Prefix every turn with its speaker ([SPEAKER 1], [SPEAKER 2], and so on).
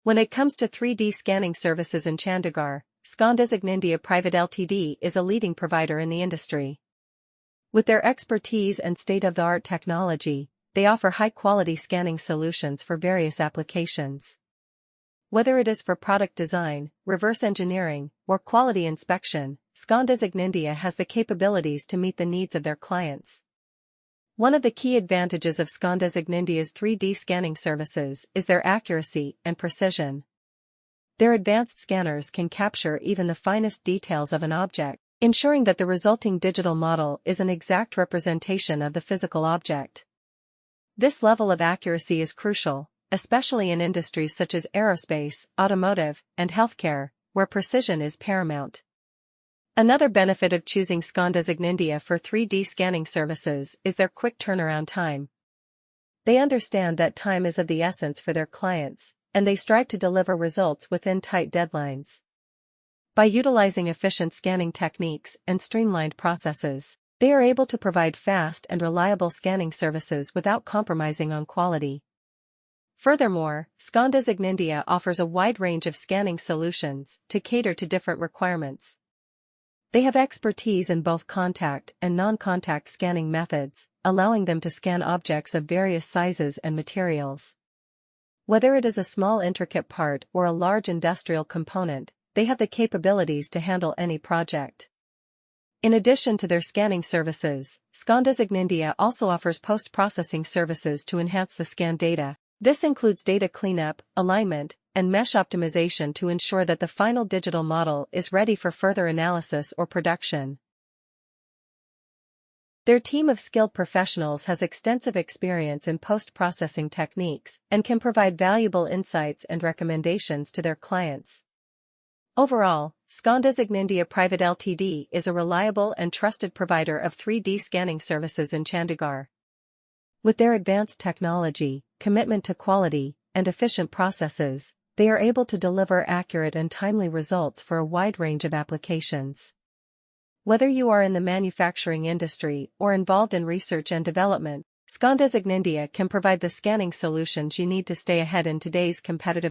[SPEAKER 1] When it comes to 3D scanning services in Chandigarh, Scon India Private Ltd is a leading provider in the industry. With their expertise and state-of-the-art technology, they offer high-quality scanning solutions for various applications. Whether it is for product design, reverse engineering, or quality inspection, Scon India has the capabilities to meet the needs of their clients. One of the key advantages of Scon India's 3D scanning services is their accuracy and precision. Their advanced scanners can capture even the finest details of an object, ensuring that the resulting digital model is an exact representation of the physical object. This level of accuracy is crucial, especially in industries such as aerospace, automotive, and healthcare, where precision is paramount. Another benefit of choosing Scon India for 3D scanning services is their quick turnaround time. They understand that time is of the essence for their clients, and they strive to deliver results within tight deadlines. By utilizing efficient scanning techniques and streamlined processes, they are able to provide fast and reliable scanning services without compromising on quality. Furthermore, Scon India offers a wide range of scanning solutions to cater to different requirements. They have expertise in both contact and non-contact scanning methods, allowing them to scan objects of various sizes and materials. Whether it is a small intricate part or a large industrial component, they have the capabilities to handle any project. In addition to their scanning services, Scon India also offers post-processing services to enhance the scan data. This includes data cleanup, alignment, and mesh optimization to ensure that the final digital model is ready for further analysis or production. Their team of skilled professionals has extensive experience in post-processing techniques and can provide valuable insights and recommendations to their clients. Overall, Scon India Private Ltd is a reliable and trusted provider of 3D scanning services in Chandigarh. With their advanced technology, commitment to quality, and efficient processes, they are able to deliver accurate and timely results for a wide range of applications. Whether you are in the manufacturing industry or involved in research and development, Scon India can provide the scanning solutions you need to stay ahead in today's competitive